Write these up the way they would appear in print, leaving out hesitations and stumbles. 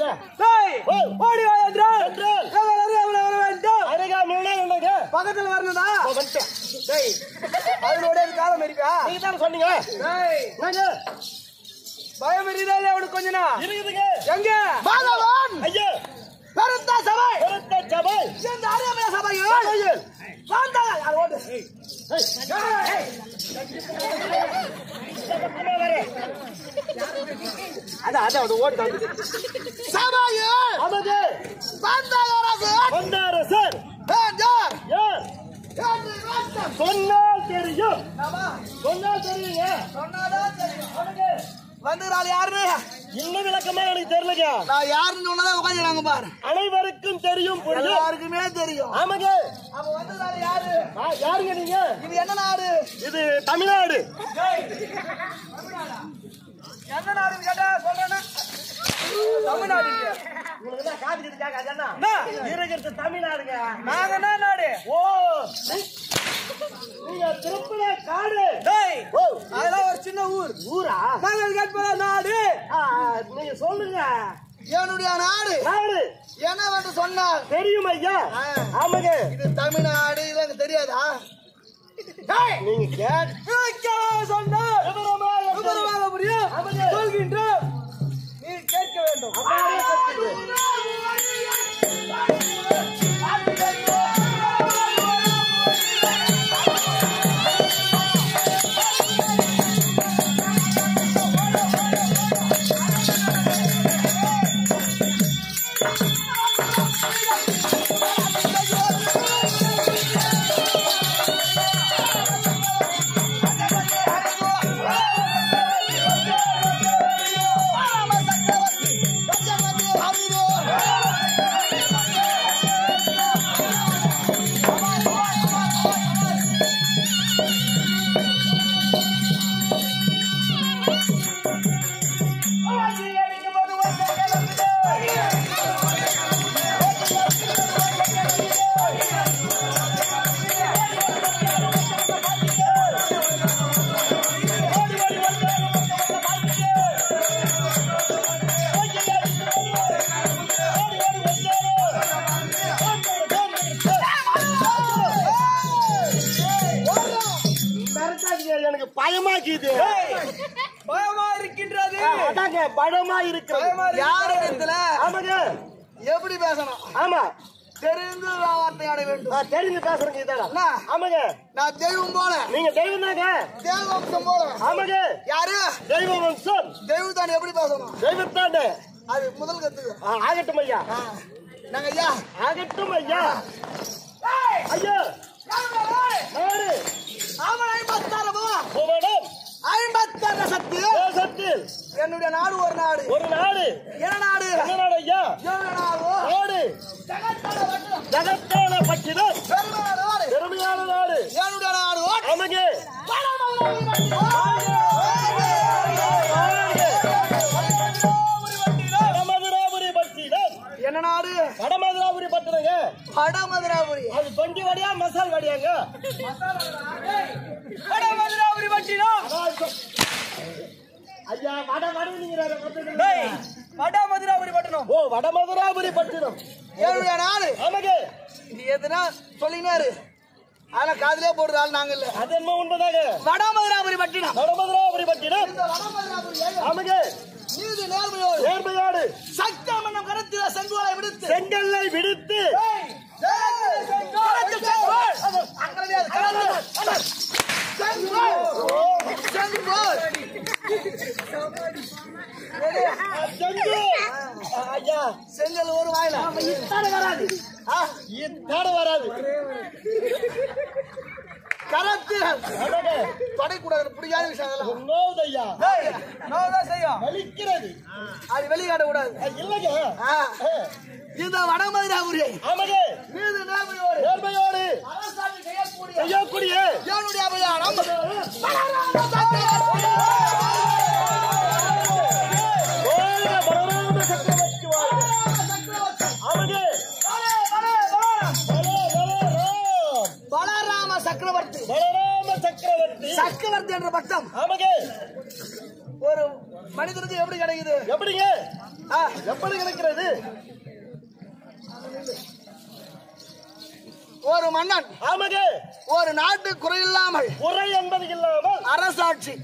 வந்த ஓடி வா என்றால் வர வேண்டும். அருகாமையிலே உள்ளது பக்கத்துல வரணும்டா. அதனுடைய காலம் இருக்கா? நீங்க தானே சொன்னீங்க. என்னங்க பயம் இருந்தாலே அவனுக்கு கொஞ்ச நாள் இருக்குதுங்க. எங்க மாதவன் ஐயா பெருத்த சபை இந்த அருகாமைய சபையில் வந்தாங்க. அது ஓடு. அதான் அது ஓட்டு சபையில் நமது வந்தாரசர் யார் யார் சொன்னால் தெரியும். சொன்னால் தெரியுங்க. சொன்னாதான் தெரியும். வந்துறாள் யாருன்னு இன்னும் விளக்கமா எனக்கு தெரியலங்க. நான் யாருன்னு சொன்னதா உட்காந்துறாங்க பாரு. அனைவருக்கும் தெரியும். புரியும். எல்லாருக்குமே தெரியும். ஆமாங்க. அப்ப வந்துறாள் யாரு? யாருங்க நீங்க? இது என்ன நாடு? இது தமிழ்நாடு. என்ன நாடுன்னு கேட்டா சொல்றேன்னா தமிழ்நாடு. உங்களுக்கு என்ன காதுக்கு கேட்காது? இருக்கிறது தமிழ்நாடுங்க. நாங்க என்ன நாடு? ஓ நீங்க திருப்பதி காடு. அதெல்லாம் ஒரு சின்ன ஊர். ஊரா? நாங்கள் கேட்பதா நாடு. நீங்க சொல்லுங்க. என்னுடைய நாடு நாடு என்னவென்று சொன்னால் தெரியும் ஐயா. ஆமாங்க. இது தமிழ்நாடு. இது எனக்கு தெரியாதா? நீங்க கேட்க சொன்னால் விவரமாக புரியும். சொல்கின்றோம். நீ கேட்க வேண்டும். எனக்கு பயமாக்கிது. பயமா இருக்கின்றது. அதாங்க பயமா இருக்கிறது. யார் இடத்துல ஆமாங்க. எப்படி பேசணும்? ஆமா தெரிந்து வார்த்தையாட வேண்டும். தெரிஞ்சு பேசுறேங்க. இதாடா. ஆமாங்க. நான் தெய்வம் போல. நீங்க தெய்வம் தாங்க. தேவவம்சம் போல. ஆமாங்க. யாரு? தெய்வ வம்சம். தெய்வத்தான் எப்படி பேசணும்? தெய்வத்தாண்டே. அது முதல் கத்துக்கு. ஆகட்டும் ஐயா. நாங்க ஐயா ஆகட்டும் ஐயா. ஐயா நாடு ஆமன் 56 புவனம் 56 சக்தி தேசத்தில் என்னுடைய நாடு ஒரு நாடு. ஒரு நாடு. என்ன நாடு? என்ன நாடு ஐயா? என்ன நாடு? நாடு ஜகத்தான பட்டினம். நாடு பெருமையான நாடு. என்னுடைய நாடு. ஆமாங்க. வடமதுராபுரி பட்டினம். என்ன நாடு? வடமதுராபுரி பட்டினங்க. வடமதுராபுரி. அது தொண்டி வடியா மசால் வடியாங்க? வடமதுராபுரி பட்டினம். ஐயா வடமதுராபுரி பட்டினம். ஓ வடமதுராபுரி பட்டினம் என்னுடைய நாடு. ஆமாங்க. இது எதுனா சொல்லினாரு. ஆனா காதலே போடுற ஆள் நாங்க இல்ல. அது என்ன உண்மைதாங்க. வடமதுராபுரி பட்டினம். வடமதுராபுரி பட்டினம். இந்த வடமதுராபுரி ஆமாங்க. நீதி நேர்மையோடு நேர்மையோடு சக்தம் என்னும் கருத்தில செங்கோலை விடுத்து செங்கல்லை விடுத்து செங்கல் ஒரு வாயில வராது. வராது. கரத்து படைக்கூடாது. பிடிக்காத விஷயம் வலிக்கிறது. அது வெளிக்காட்ட கூடாது. இல்லைங்க. இந்த வடமதுராபுரி ஆமாங்க. நீதி நேர்மையோடு நேர்மையோடு அரசாங்கம் செய்யக்கூடிய செய்யக்கூடிய என்னுடைய அபியானம் பலராம சக்கரவர்த்தி. சக்கரவர்த்தி என்ற பட்டம் ஆமாங்க. ஒரு மனிதனுக்கு எப்படி கிடைக்குது? எப்படிங்க? எப்படி கிடைக்கிறது? ஒரு மன்னன் ஆமக ஒரு நாட்டு குறையில்லாமல் குறை என்பது இல்லாமல் அரசாட்சி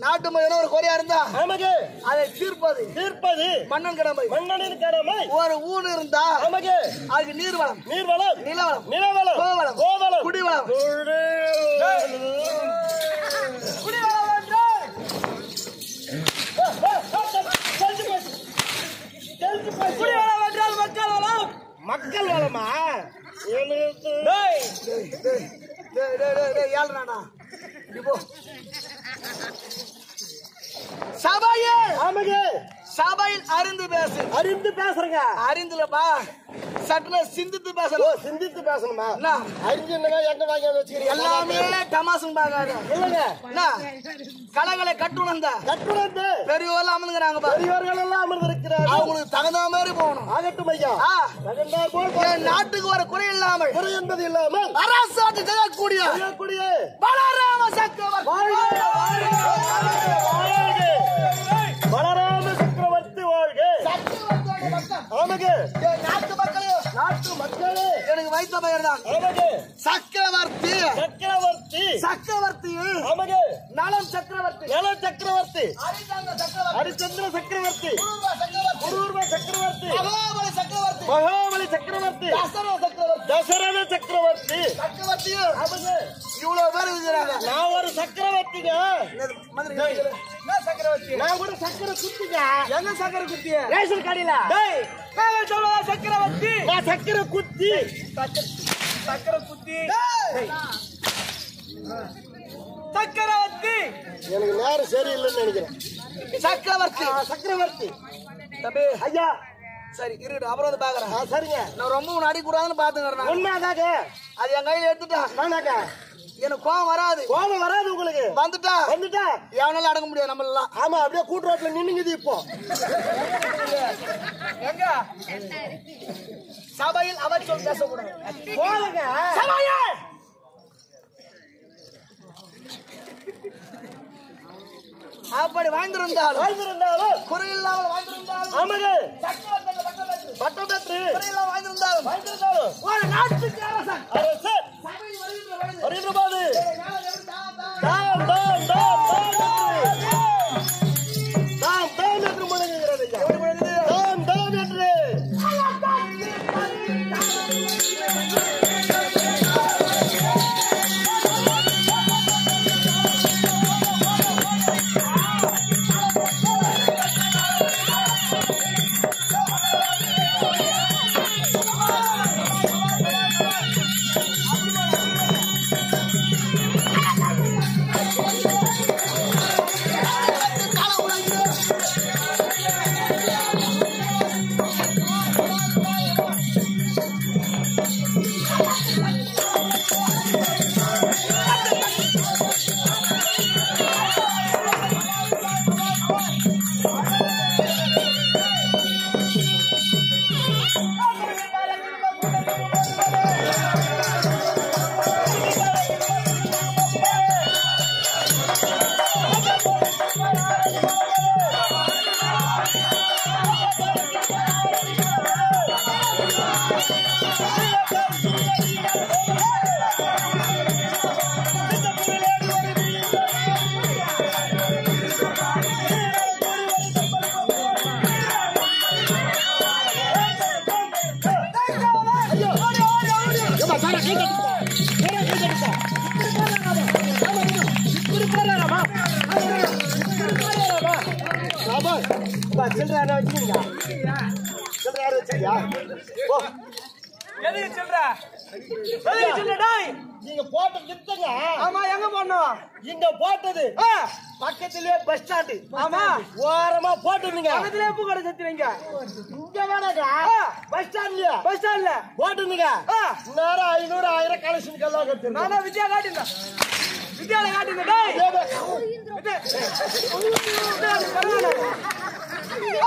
நாட்டு முதல்ல ஒரு குறையா இருந்தா ஆமக அதை தீர்ப்பது மன்னன் கடமை. மன்னனின் கடமை. ஒரு ஊர் இருந்தா ஆமக அதுக்கு நீர்வளம் நிலவளம் கோவளம் குடிவளம் மக்கள் வளமா? சபையில் அறிந்து பேசுறங்க. அறிந்துலப்பா சட்டுல சிந்தித்து பேசணும். சிந்தித்து பேசணுமா? அறிஞ்சு எங்க வாங்கி வச்சுக்கிறீங்க? எல்லாமே டமாசும் பாக்காது இல்லங்க. கலகளை கட்டுணர்ந்த பெரியவர்கள் அமர்ந்துக்கிறாங்க. பெரியவர்கள் எல்லாம் அமர்ந்திருக்கிறார். அவங்களுக்கு தகுந்த மாதிரி போகணும். ஆகட்டும் ஐயா. நாட்டுக்கு ஒரு குறை இல்லாமல் குறை என்பது இல்லாமல் அரசாட்சி செய்யக்கூடிய பலராம சக்கரவர்த்தி நாட்டு மக்களே எனக்கு வைத்த பெயர் தான் சக்கரவர்த்தி. நலம் சக்கரவர்த்தி ஹரிச்சந்திர சக்கரவர்த்தி மகாபலி சக்கரவர்த்தி தசரத சக்கரவர்த்தி இவ்வளவு பேர் இருக்கிறாங்க. நான் ஒரு சக்கரவர்த்திங்க. சக்கரவர்த்தி நான் கூட சக்கர குத்திங்க. எங்க சக்கர குத்திய ரேஷன் கடையில சக்கரவர்த்தி நான் சக்கர குத்தி சக்கரவர்த்தி எனக்கு நேரம் சரியில்லைன்னு நினைக்கிறேன். சக்கரவர்த்தி தம்பி ஐயா சரி இருக்கட்டும். அப்புறம் வந்து பாக்குறேன். சரிங்க. நான் ரொம்ப முன்னாடி கூடாதுன்னு பாத்துக்கிறேன். உண்மைதாங்க. அது என் கையில எடுத்துட்டா எனக்கு கோவம் வராது. உங்களுக்கு வந்துட்டா எவனால அடங்க முடியாது நம்ம எல்லாம். ஆமா அப்படியே கூட்டு ரோட்ல நின்னுங்குது. இப்போ எங்க சபையில் அவர் சொல் பேசக்கூடாது. போலங்க அப்படி வாழ்ந்திருந்தாலும் குறையில்லாமல் வாழ்ந்திருந்தாலும் ஆமாங்க பட்டம் பெற்று குறையில்லாமல் வாழ்ந்திருந்தாலும் ஒரு நாட்டுக்கு அரசன் வருகின்ற போது என்று முழங்குகிறது. என்று நீங்க போட்ட வித்தங்க. ஆமா எங்க போனோம்? இங்க போட்டது பக்கத்திலே பஸ் ஸ்டாண்ட். ஆமா ஓரமா போட்டுருங்க. பக்கத்திலே பூ கடை சத்துறீங்க. இங்க வேணாங்க பஸ் ஸ்டாண்ட்ல போட்டுருங்க. நேரம் 500 1000 கலெக்ஷன் எல்லாம் கட்டுங்க. நானே வித்யா காட்டுங்க. வித்யால காட்டுங்க. டேய்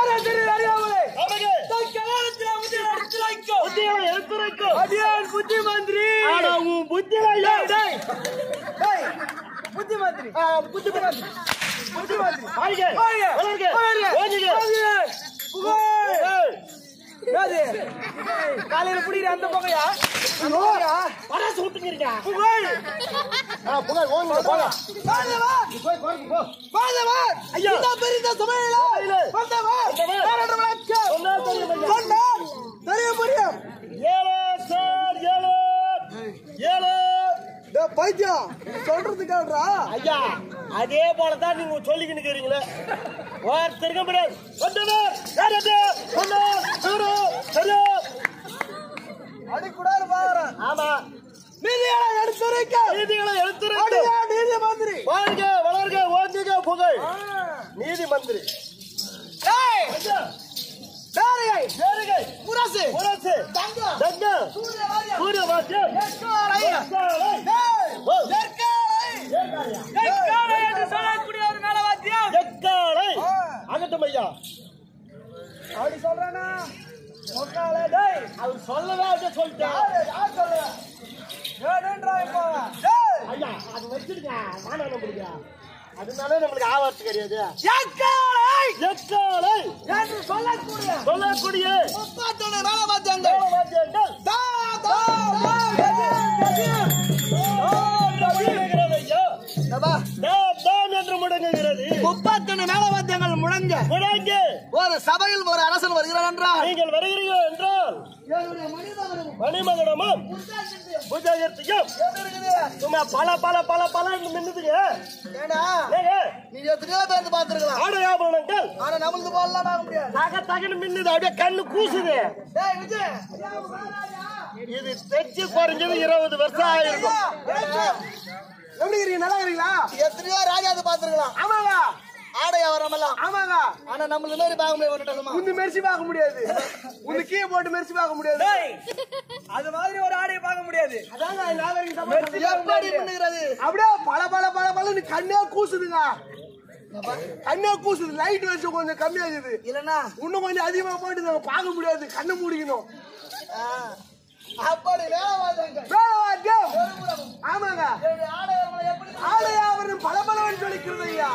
அரே தெரி அறியாமலே நமக்கு தக்கவாரத்தில புத்தியை எடுத்துரைக்கோ. அடியான் புத்தி மந்திரி. ஆனா உன் புத்தியில இல்ல. டேய் புத்தி மந்திரி. புத்தி மந்திரி. ஆயிங்க. ஓடிங்க. காலையில புடிக்கிற அந்த புகையா பராசு விட்டுக்கிறீங்க புகழ் புகழ் ஓங்க போங்க போய் கோர்க்கு போ ஐயா இந்த பெரிய சமையல வந்தவர் சொன்னார் தெரியும் புரியும் 7 சார் 7 பைத்தியம் சொல்றது கேள்றா ஐயா அதே போலதான் நீங்க சொல்லிக்கிட்டு இருக்கிறீங்களே ஒருத்தருக்க முடியாது அடிக்கூடாது பாக்குறேன் ஆமா நீதிகளை எடுத்துரைக்க நீதி மந்திரி வாழ்க வளர்க ஓங்குக புகழ் நீதி மந்திரி முரசு சூரிய வாக்கியம் அகட்டும் ஐயா அப்படி சொல்றானா அவர் சொல்லவே சொல்லிட்டேன் ஐயா அது வச்சிருக்க நானே நம்பிடுங்க அதனால நம்மளுக்கு ஆபத்து கிடையாது எக்காலை என்று சொல்லக்கூடிய முப்பாத்தோட வேலைவாத்தியங்கள் என்று முடங்குகிறது முப்பாத்தொன்னு வேலைவாத்தியங்கள் முழங்க ஒரு சபையில் ஒரு அரசன் வருகிறார் என்றால் நீங்கள் வருகிறீர்கள் என்றால் மணிமகனமும் புஜகர்த்தியும் சும்மா பல மின்னுதுங்க நீ எத்தனையோ பேருந்து பார்த்திருக்கலாம் ஆடையாபரணங்கள் ஆனா நம்மளுக்கு போடலாம் ஆக முடியாது தகன்னு மின்னுது அப்படியே கண்ணு கூசுது இது தைச்சு குறைஞ்சது 20 வருஷம் ஆயிருக்கும் எப்படி இருக்கீங்க நல்லா இருக்கீங்களா எத்தனையோ ராஜாது பார்த்திருக்கலாம் ஆமாங்க ஆடையாவரம் எல்லாம் ஆமாங்க ஆனா நம்மள மாதிரி பார்க்க முடியாது உன்னை மெர்சி பார்க்க முடியாது உன்னை கீழே போட்டு மெர்சி பார்க்க முடியாது அது மாதிரி ஒரு ஆடையை பார்க்க முடியாது அதாங்க எப்படி பண்ணுகிறது அப்படியே பல நீ கண்ணே கூசுதுங்க கண்ணே கூசுது லைட் வச்சு கொஞ்சம் கம்மியாகுது இல்லன்னா இன்னும் கொஞ்சம் அதிகமா போட்டு நம்ம பார்க்க முடியாது கண்ணை மூடிக்கணும் அப்படி வேலைவாத்தியம் ஆமாங்க ஆடையாவரம் பலபலவன் சொல்லிக்கிறது ஐயா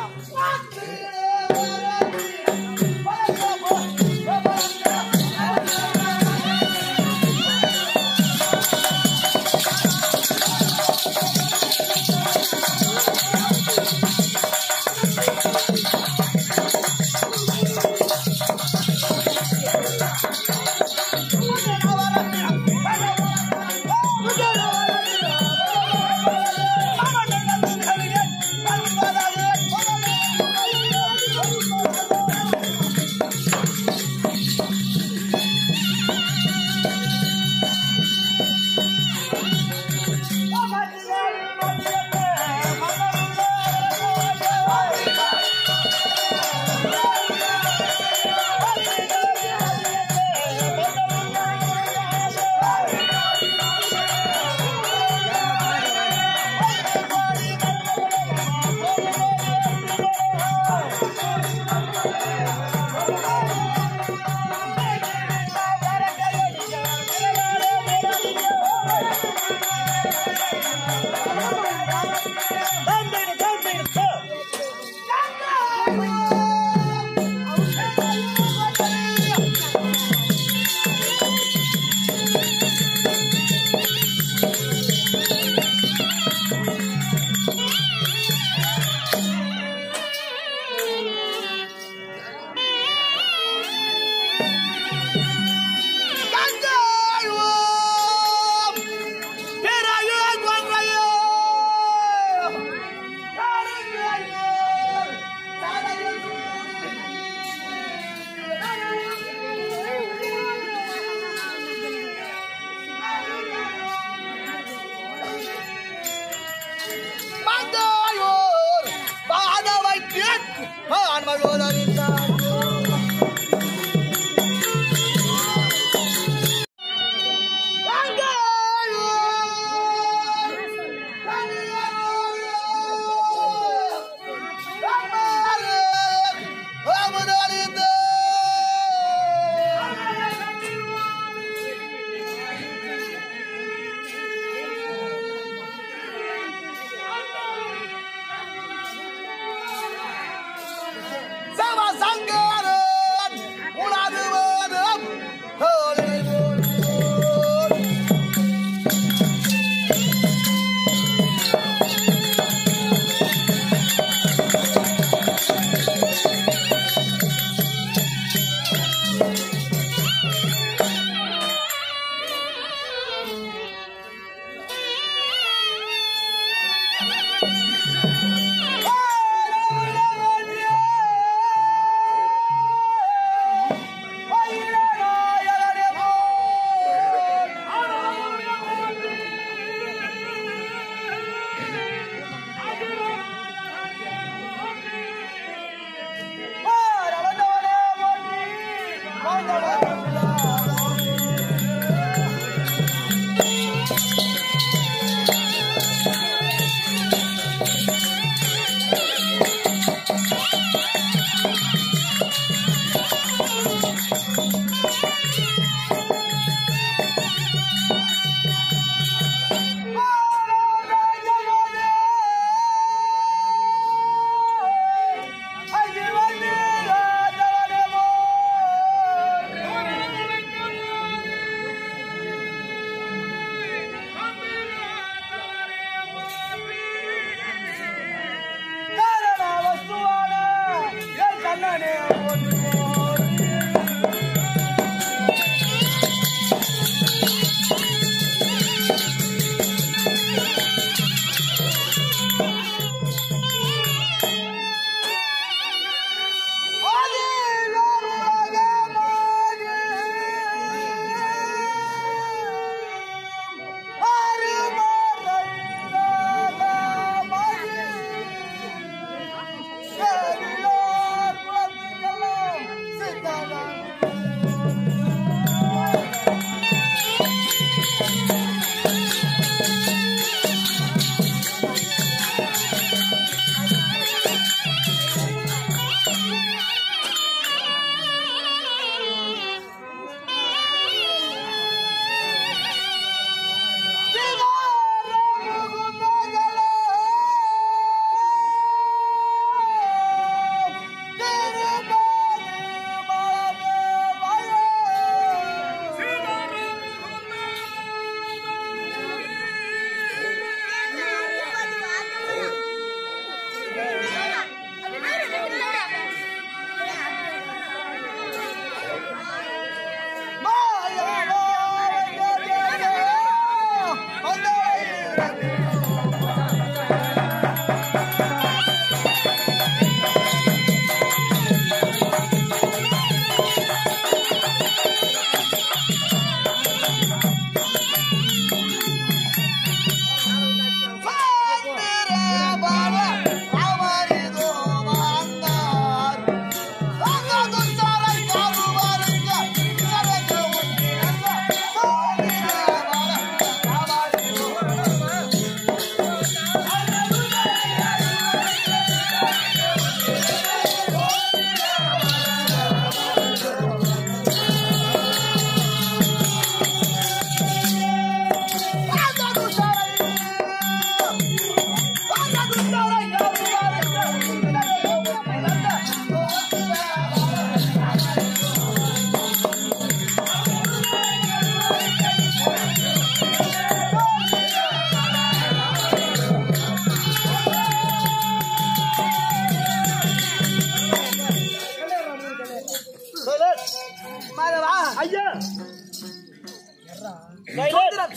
ஐயா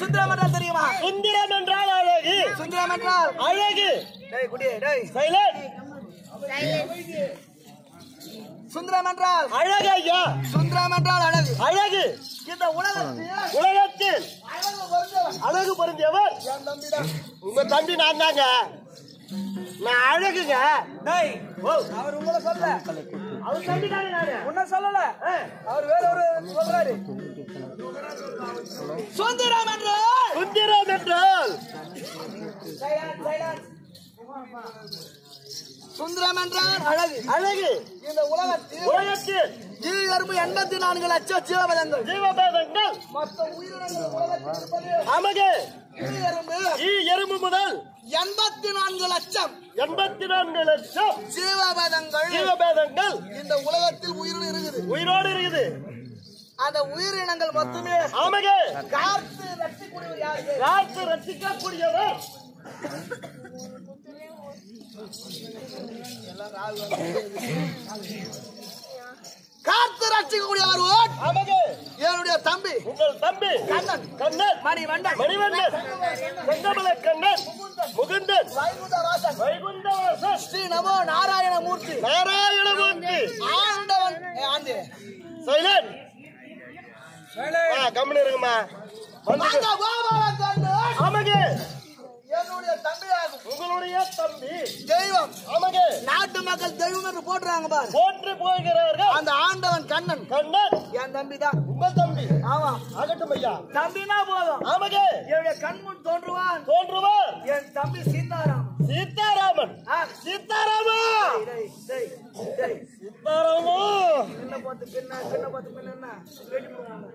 சுந்தரம் என்றால் தெரியுமா? சுந்தரம் என்றால் அழகு. சுந்தரம் என்றால் அழகு. டேய் குடி டேய் சைலண்ட். சுந்தரம் என்றால் அழகு ஐயா. சுந்தரம் என்றால் அழகு. அழகு. இந்த உலகத்தில் அழகு பொருந்தியவர் என் தம்பிதான். உங்க தம்பி நான் தாங்க. நான் அழகுங்க. டேய் அவர் உங்களை சொல்ல. அவர் தம்பி தானே நானு. உன்னை சொல்லல. அவர் வேற ஒரு சொல்றாரு. சுந்தரம் என்றால் சுந்தரம் என்றால் சுந்தரம் என்றால் அழகு. அழகு. இந்த உலகத்தில் 84 லட்சம் ஜீவபேதங்கள் மொத்த உயிரினங்கள் உலகத்தில் இருப்பது ஆமகே. எறும்பு முதல் 84 லட்சம் 84 லட்சம் ஜீவபேதங்கள் இந்த உலகத்தில் உயிரோடு இருக்குது. அந்த உயிரினங்கள் மொத்தமே ஆமகே. காத்து ரட்சிக்கூடியவர் யாரு? காத்து ரட்சிக்கக்கூடியவர் காத்து ரட்சிக்கக்கூடியவர் ஆமகே. என்னுடைய தம்பி உங்கள் தம்பி கண்ணன். கண்ணன் மணிவண்ணன். செங்கமல கண்ணன் முகுந்தன் வைகுண்டவாசன் ஸ்ரீ நமோ நாராயணமூர்த்தி நாராயணமூர்த்தி ஆண்டவன் ஆண்டு சைலண்ட். கம்மன் இருக்குமா ஆமகே. என்னுடைய தம்பியாகும். உங்களுடைய தம்பி தெய்வம். ஆமகே. நாட்டு மக்கள் தெய்வம் என்று போட்டுறாங்க பாரு. போற்று போகிறார்கள். அந்த ஆண்டவன் கண்ணன் கண்ணன் என் தம்பி தான். உங்கள் தம்பி. ஆமா ஆகட்டும் ஐயா. தம்பினா போதும். ஆமகே. என்னுடைய கண்முன் தோன்றுவார் என் தம்பி சீதாராமன். சீதாராமன். சீதாராமா சீதாராமோ. பின்ன பார்த்து பின்ன வெடி போடுவாங்க.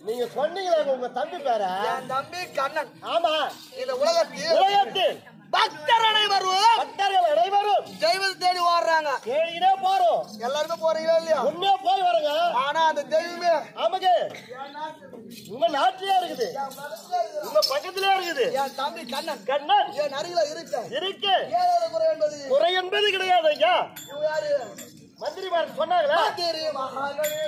நீங்க சொன்னீங்களா உங்க தம்பி பேர? என் தம்பி கண்ணன். ஆமா. இந்த உலகத்தில் பக்தர்கள் அனைவரும் தெய்வத்தை தேடி ஓடுறாங்க. தேடினே போறோம். எல்லாருமே போறீங்களா இல்லையா? உன்னே போய் வரங்க. ஆனா அந்த தெய்வமே ஆமகே உங்க நாட்டிலே இருக்குது. உங்க பக்கத்திலே இருக்குது. என் தம்பி கண்ணன். கண்ணன் என் அருகில இருக்கு. ஏதாவது குறை என்பது கிடையாது ஐயா. இவங்க யாரு? மந்திரிமார் சொன்னாங்களா? மந்திரி மகாகணே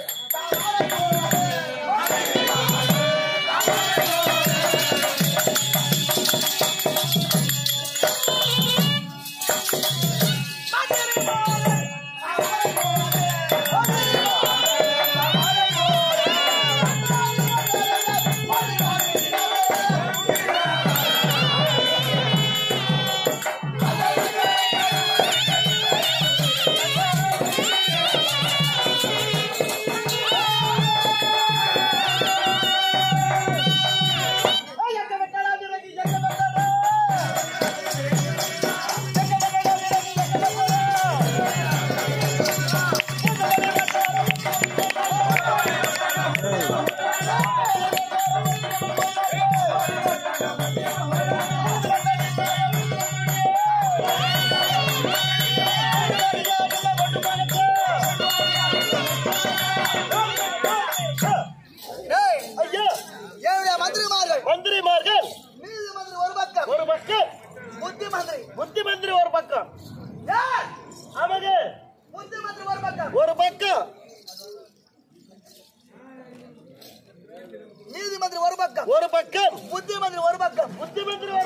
ஒரு பக்கம் புத்திமந்திரி ஒரு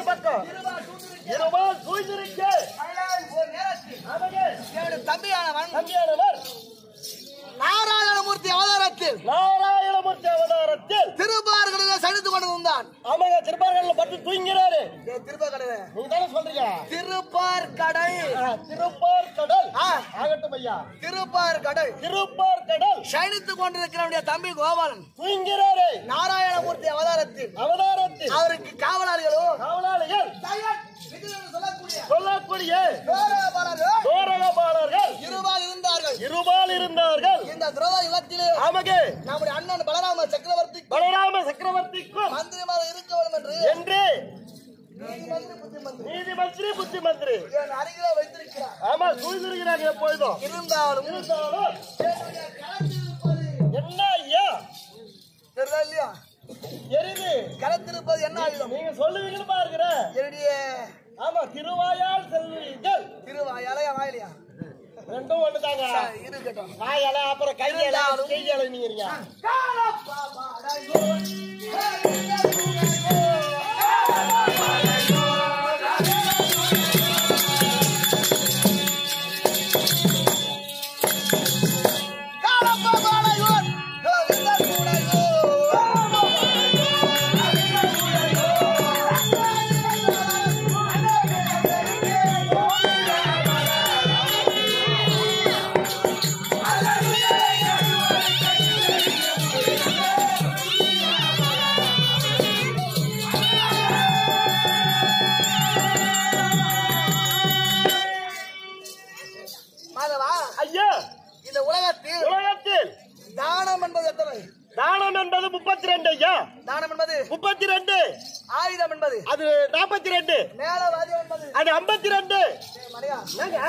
பக்கம் இருபால் சூழ்ந்திருக்க தம்பியானவன் நாராயணமூர்த்தி அவதாரத்தில் திருப்பார்களிலே சனித்துக் கொண்டிருந்தான். ஆமாங்க, திருப்பார்கடல பட்டு தூங்கிறாரு. திருப்பார்கடல் ஆகட்டும் ஐயா. திருப்பார்கடல் சயனித்துக் கொண்டிருக்கிற தம்பி கோபாலன் தூங்கிறாரு. நாராயணமூர்த்தி அவதாரத்தில் அவருக்கு காவலாளிகள் சொல்லக்கூடிய இருபால் இருந்தார்கள். இந்த துரோக யுகத்திலே ஆமகே நம்முடைய அண்ணன் பலராம சக்கரவர்த்திக்கும் மந்திரிமார் இருக்க வேண்டும் என்று நீதி மந்திரி புத்தி மந்திரி அருகில வைத்திருக்கிறார். ஆமா, சூழ்ந்திருக்கிறாங்க. எப்பொழுதும் இருந்தாலும் என்ன ஐயா இல்லையா எரிது கலத்திருப்பது என்ன ஆயுதம்? நீங்க சொல்லுவீங்கன்னு பாருங்கிற என்னுடைய ஆமா, திருவாயால் செல்வீர்கள். திருவாயாலயா வாயிலையா ரெண்டும் ஒண்ணுதாங்க. இருக்கட்டும். வாயால அப்புறம் கையால கையால நீங்க தானம் என்பது எத்தனை? தானம் என்பது 32 ஐயா. தானம் என்பது 32. ஆயுதம் என்பது அது 42. மேல வாத்தியம் என்பது அது 52. மணியா என்னங்க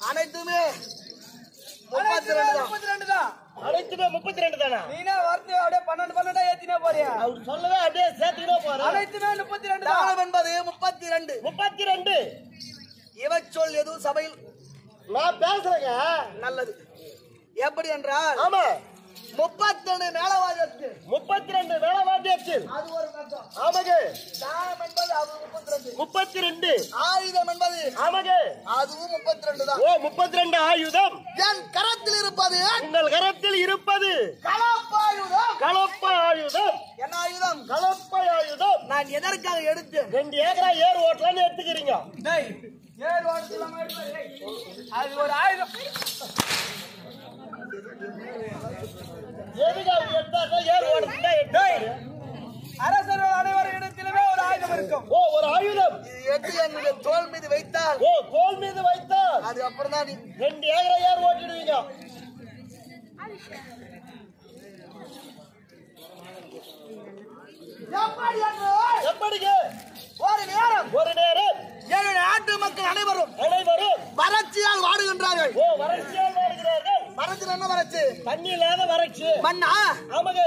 அனைத்துமே 32 தான். அனைத்துமே 32 தானா? நீனா வார்த்தை அப்படியே 12 ஏத்தினா போறியா? அவர் சொல்லவே அப்படியே சேர்த்துக்கிட்டே போறாரு. அனைத்துமே 32 தான். தானம் என்பது 32. 32. இவ சொல் எதுவும் சபையில் நான் பேசுறேங்க. நல்லது. எப்படி என்றால் ஆமா 32 மேலவாதியத்தில் 32 வேளவாத்தியத்தில் அது ஒரு கட்டம். ஆமாங்க. தானம் என்பது அது 32. 32. ஆயுதம் என்பது ஆமாங்க. அதுவும் 32 தான். ஓ 32 ஆயுதம் என் கரத்தில் இருப்பது உங்கள் கரத்தில் இருப்பது கலப்பாயுதம். கலப்ப ஆயுதம். என்ன ஆயுதம்? கலப்ப ஆயுதம். நான் எதற்காக எடுத்தேன்? 2 ஏக்கரா ஏர் ஓட்டலான்னு எடுத்துக்கிறீங்க. ஏர் ஓட்டலாம் அது ஒரு ஆயுதம். எதுக்கு அவர் எடுத்தாருன்னா ஏர் ஓட்டலாம் எடுத்தாரு. அரசர்கள் அனைவரும் இடத்திலுமே ஒரு ஆயுதம் இருக்கும். ஓ ஒரு ஆயுதம். இது எடுத்து என்னுடைய தோள் மீது வைத்தால் ஓ தோல் மீது வைத்தால் அது அப்புறம் தான் நீ 2 ஏக்கரா ஏர் ஓட்டிடுவீங்க. எப்படிங்க? ஒரு நேரம் ஏழு நாட்டு மக்கள் அனைவரும் அனைவரும் வறட்சியால் வாடுகின்றார்கள். ஓ வறட்சியால் வாழ்கிறார்கள். வறட்சி என்ன வறட்சி? தண்ணி இல்லாத வறட்சி. மண்ணா ஆமாங்க.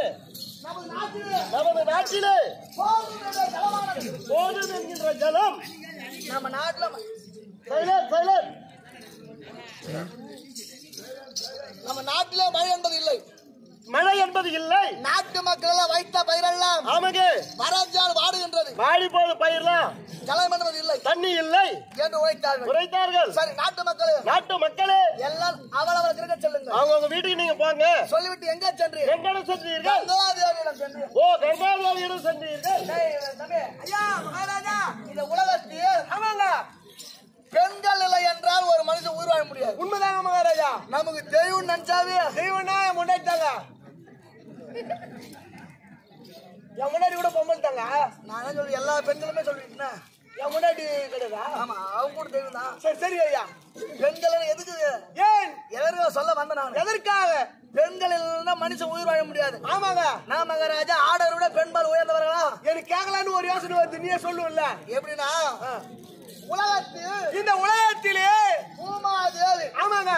நமது நாட்டிலே போதும் போதும் என்கின்ற ஜலம் நம்ம நாட்டுல நம்ம நாட்டில மழை என்பது இல்லை. மழை என்பது இல்லை. நாட்டு மக்கள் எல்லாம் வைத்த பயிரெல்லாம் ஆமாங்க வறட்சியால் வாடுகின்றது. வாடி போது பயிர்லாம் ஜலம் என்பது இல்லை, தண்ணி இல்லை என்று உழைத்தார்கள். உரைத்தார்கள். சரி, நாட்டு மக்களே நாட்டு மக்களே எல்லாம் அவரவர் இருக்க சொல்லுங்க. அவங்க வீட்டுக்கு நீங்க போங்க. சொல்லிவிட்டு எங்க சென்று எங்கட சென்றீர்கள்? கங்காதேவியிடம் சென்று. ஓ கங்காதேவியிடம் சென்றீர்கள். தம்பி, ஐயா மகாராஜா, இந்த உலகத்தில் ஆமாங்க பெண்கள் இல்லை என்றால் ஒரு மனுஷன் உயிர் வாழ முடியாது. உண்மைதாங்க மகாராஜா. நமக்கு தெய்வம் நினைச்சாவே தெய்வம்னா முன்னாடிட்டாங்க. என் முன்னாடி கூட பொம்பளைட்டாங்க. நான் சொல்லி எல்லா பெண்களுமே சொல்லிட்டேன். என் முன்னாடி கிடையாதா? ஆமா, அவங்க கூட தெய்வம் தான். சரி சரி ஐயா, பெண்கள் எதுக்கு? ஏன் எதற்காக சொல்ல வந்த நான்? எதற்காக? பெண்கள் இல்லைன்னா மனுஷன் உயிர் வாழ முடியாது. ஆமாங்க. நான் மகாராஜா ஆடரை விட பெண்பால் உயர்ந்தவர்களா? எனக்கு கேட்கலான்னு ஒரு யோசனை வருது, நீயே சொல்லுவல்ல. எப்படின்னா உலகத்தில் இந்த உலகத்திலே பூமாதேவி ஆமாங்க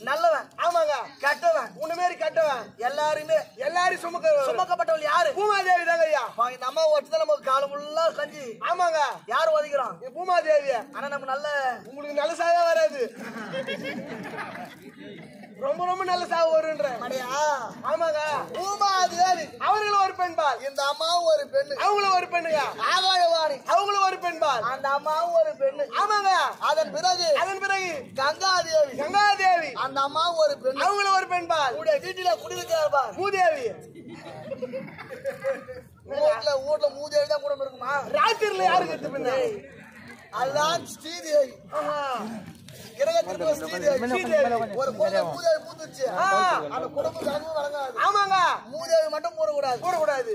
நல்லவன் ஆமாங்க கெட்டவன் உன்ன மாதிரி கெட்டவன் எல்லாரும் சுமக்கப்பட்டவள் யாரு? பூமாதேவி தாங்க ஐயா. இந்த அம்மா ஒட்டுதான் நமக்கு காலம் ஃபுல்லா கஞ்சி. ஆமாங்க. யார் ஒதுக்கிறான்? பூமாதேவி. ஆனா நம்ம நல்ல உங்களுக்கு நல்ல சாவே வராது. ரொம்ப ரொம்ப நல்ல சாவு வருன்ற மடியா. ஆமாங்க. பூமாதேவி அவர்களும் ஒரு பெண்பால், இந்த அம்மாவும் ஒரு பெண்ணு, அவங்களும் ஒரு பெண்ணுங்க. ஆகாயவாணி அவங்களும் ஒரு பெண்பால், அந்த அம்மாவும் ஒரு பெண்ணு. ஆமாங்க. அதன் பிறகு கங்காதேவி அந்த அம்மாவும் ஒரு பெண்ணு, அவங்களும் ஒரு பெண்பால். வீட்டுல குடியிருக்கிறார் மூதேவி. ஊர்ல மூதேவி தான் கூட இருக்குமா? ராத்திரில யாருக்கு எடுத்து பின்ன? அதுதான் ஸ்ரீதேவி. ஒரு மூதேவி பூத்துச்சு. அந்த குடும்பம் கனவு வழங்காது. ஆமாங்க. மூதேவி மட்டும் கூடக்கூடாது.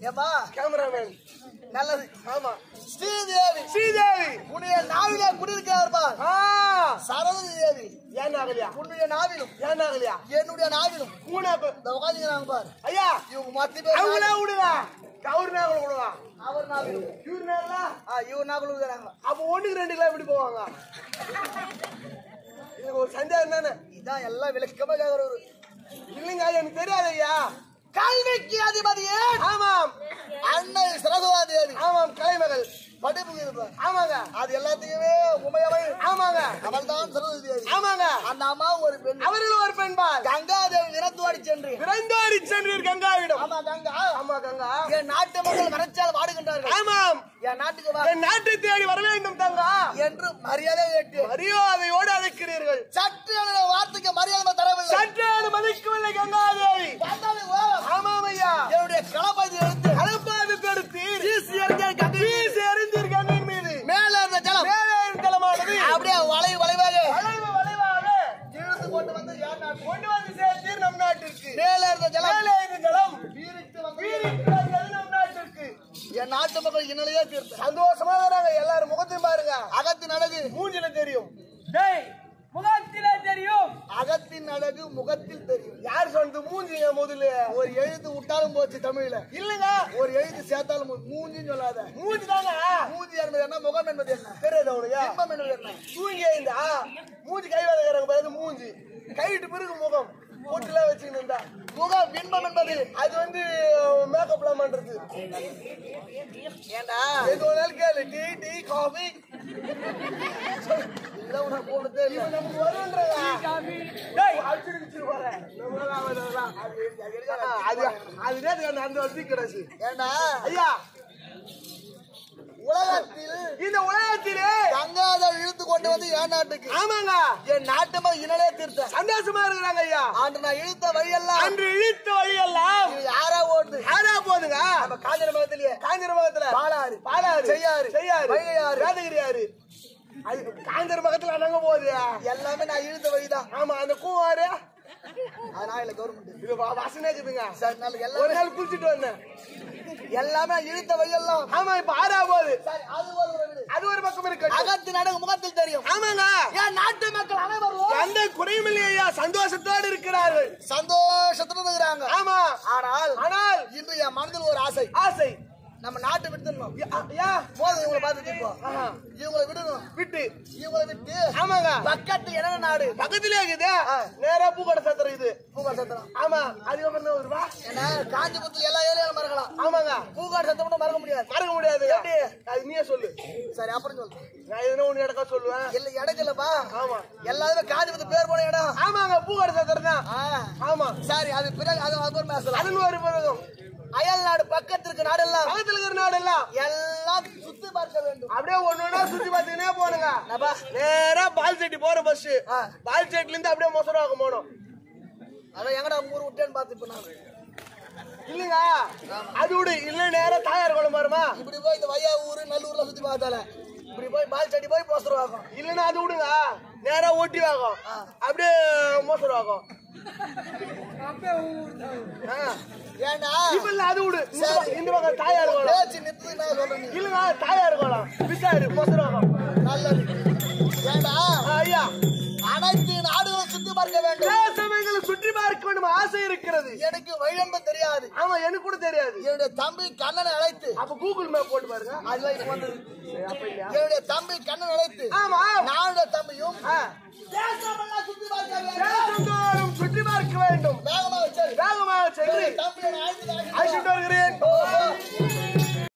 ஏமா கேமராமேன் நல்லது. ஆமா, ஸ்ரீதேவி உன்னுடைய நாவிலே குடியிருக்கிறார்பா. சரஸ்வதி தேவி ஏன் ஆகலையா? உன்னுடைய நாவிலும் ஏன் ஆகலையா? என்னுடைய நாவிலும் உட்காந்துக்கிறாங்க பாரு ஐயா. இவங்க மொத்த அவங்களே விடுவா. அவர் நாவல் விடுவா. அவர் நாவல் இவர் நாவலா? இவர் நாவல் விடுறாங்க. அப்ப 1க்கு 2 கிலோ எப்படி போவாங்க? எனக்கு ஒரு சந்தேகம் தானே. இதான் எல்லாம் விளக்கமா கேக்குற. இல்லைங்க எனக்கு தெரியாது ஐயா. கல்விக்கு அதிபதியே ஆமாம் அன்னை சரஸ்வதி தேவி. ஆமாம், கலைமகள். படிப்பு இருப்ப ஆமாங்க அது எல்லாத்தையுமே உமையவை ஆமாங்க அவள் தான் சரஸ்வதி ஆமாங்க அந்த அம்மா ஒரு பெண் அவர்கள் ஒரு பெண்பால் கங்காதேவி விரத்துவாடி சென்று விரைந்தோடி சென்றீர் கங்காவிடம் ஆமா கங்கா ஆமா கங்கா என் நாட்டு மக்கள் வறட்சியால் வாடுகின்றார்கள் ஆமாம் என் நாட்டுக்கு வா என் நாட்டை தேடி வர வேண்டும் தங்கா என்று மரியாதை கேட்டு மரியாதையோடு அழைக்கிறீர்கள் சற்று என்னுடைய வார்த்தைக்கு மரியாதை தரவில்லை சற்று அனுமதிக்கவில்லை கங்காதேவி பார்த்தாலே ஓ, ஆமாம் ஐயா என்னுடைய களப்பதி எடுத்து அலப்பாது தடுத்தீர் வீசி எறிஞ்சால் கங்கை வீசி எறிந்தீர் கண்ணின் மீது மேல இருந்த ஜலம் மேலே இருந்தலமானது அப்படியே வளைவாக வளைவாக இழுத்து கொண்டு வந்து யார் நாட்டு கொண்டு வந்து சேர்த்தீர் நம் நாட்டிற்கு மேல இருந்த ஜலம் மேலே இருந்த ஜலம் வீரிட்டு வந்து வீறிட்டு வந்தது நம் நாட்டிற்கு என் நாட்டு மக்கள் இன்னலையே தீர்த்து சந்தோஷமா வராங்க எல்லாரும் முகத்தையும் பாருங்க அகத்தின் அழகு மூஞ்சில தெரியும் முகத்திலே தெரியும் அகத்தின் அழகு முகத்தில் தெரியும் யார் சொன்னது மூஞ்சிங்க முதல்ல ஒரு எழுத்து விட்டாலும் போச்சு தமிழ்ல இல்லங்க ஒரு எழுத்து சேர்த்தாலும் மூஞ்சின்னு சொல்லாத மூஞ்சி தாங்க மூஞ்சி என்பது என்ன முகம் என்பது என்ன தெரியாது உனக்கு இன்பம் என்பது என்ன தூங்கி இருந்தா மூஞ்சி கை வேலைக்கிறாங்க பிறகு மூஞ்சி கைவிட்டு பிறகு முகம் போட்டுல வச்சுக்கிட்டு இருந்தா முகம் இன்பம் என்பது அது வந்து மேக்கப்லாம் பண்றது ஏண்டா எது வேணாலும் கேளு டீ டீ காஃபி இதெல்லாம் உனக்கு போனதே இல்லை நமக்கு வரும்ன்றதா அந்த வருஷம் கிடைச்சு ஏண்டா ஐயா உலகத்தில் இந்த உலகத்திலே கங்காதேவி இழுத்து கொண்டு வந்து என் நாட்டுக்கு ஆமாங்க என் நாட்டு மக்கள் இன்னலே தீர்த்த சந்தோஷமா இருக்கிறாங்க ஐயா அன்று நான் இழுத்த வழியெல்லாம் அன்று இழுத்த வழியெல்லாம் இது யாரா ஓடுது யாரா போதுங்க நம்ம காஞ்சிர மகத்திலேயே காஞ்சிர மகத்துல பாலாறு பாலாறு செய்யாறு செய்யாறு வைகையாறு வேதகிரியாறு அது காஞ்சிர மகத்துல அடங்க போகுது எல்லாமே நான் இழுத்த வழிதான் ஆமா அந்த கூவாறு அதனால இல்ல கவர்மெண்ட் இது வாசனை இருக்குதுங்க சரி நல்ல ஒரு எல்லாமே நாள் குளிச்சுட்டு வந்தேன் எல்லாமே நான் இழுத்த வழியெல்லாம் ஆமா இப்ப ஆறா போகுது சரி அது ஒரு விடு. அது ஒரு பக்கம் இருக்கு அகத்தின் அழகு முகத்தில் தெரியும் ஆமாங்க என் நாட்டு மக்கள் அனைவரும் எந்த குறையும் இல்லையா சந்தோஷத்தோடு இருக்கிறார்கள் சந்தோஷத்துல இருக்கிறாங்க ஆமா ஆனால் இன்று என் மனதில் ஒரு ஆசை ஆசை நம்ம நாட்டை விட்டுணும் யா போதும் இவங்களை பார்த்துட்டு இப்போ ஆஹா. இவங்களை விடணும் விட்டு இவங்களை விட்டு ஆமாங்க பக்கத்து என்ன நாடு பக்கத்திலே இருக்குது நேரா பூக்கடை சத்திரம் இது பூகாடு சத்திரம் ஆமா அதுக்கப்புறம் ஒரு ரூபா ஏன்னா காஞ்சிபுரத்துல எல்லா ஏரியாலும் மறக்கலாம் ஆமாங்க பூகாடு சத்திரம் மட்டும் மறக்க முடியாது மறக்க முடியாது எப்படி? அது நீயே சொல்லு சரி அப்புறம் சொல்லு நான் எதுனா ஒண்ணு இடக்கா சொல்லுவேன் இல்ல இடக்கலப்பா ஆமா எல்லாருமே காஞ்சிபுரத்து பேர் போன இடம் ஆமாங்க பூக்கடை சத்திரம் தான் ஆமா சரி அது பிறகு அது அப்புறம் பேசலாம் அதுன்னு ஒரு பிறகும் அயல் நாடு பக்கத்திற்கு நாடெல்லாம் பக்கத்துல இருக்கிற நாடு எல்லாம் எல்லாம் சுத்தி பார்க்க வேண்டும் அப்படியே ஒண்ணு சுத்தி பார்த்துக்கினே போனுங்க நபா நேரா பால்செட்டி போற பஸ் பால்செட்டில இருந்து அப்படியே மொசராக்கம் போனோம் அதான் எங்கடா ஊர் விட்டேன்னு பார்த்து இப்ப நான் இல்லங்க அது விடு இல்ல நேரா தாயார் குளம் வருமா இப்படி போய் இந்த வையா ஊரு நல்லூர்ல சுத்தி பார்த்தால இப்படி போய் பால் சட்டி போய் போஸ்டர் வாக்கும் இல்லன்னா அது விடுங்க நேரா ஓட்டி வாகும் அப்படியே மோசராகும் ஏண்டா இப்ப இல்ல அது விடு இந்த பக்கம் தாயார் குளம் பேச்சு நிறுத்து நான் சொல்றேன் இல்லங்க தாயார் குளம் விசாரு மோசராகும் நல்லது ஏண்டா ஐயா அனைத்து நாடுகளும் சுத்தி பார்க்க வேண்டும் தேசங்களை சுற்றி பார்க்க வேண்டும் ஆசை இருக்கிறது எனக்கு வழியம்ப தெரியாது ஆமா எனக்கு கூட தெரியாது என்னுடைய தம்பி கண்ணனை அழைத்து அப்ப கூகுள் மேப் போட்டு பாருங்க அதுல இப்ப வந்தது அப்ப இல்லையா என்னுடைய தம்பி கண்ணன் அழைத்து ஆமா நானுடைய தம்பியும் தேசமெல்லாம் சுத்தி பார்க்க வேண்டும் தேசந்தோறும் சுற்றி பார்க்க வேண்டும் வேகமாக செல் வேகமாக சென்று தம்பியை அழைத்து அழைச்சிட்டு வருகிறேன்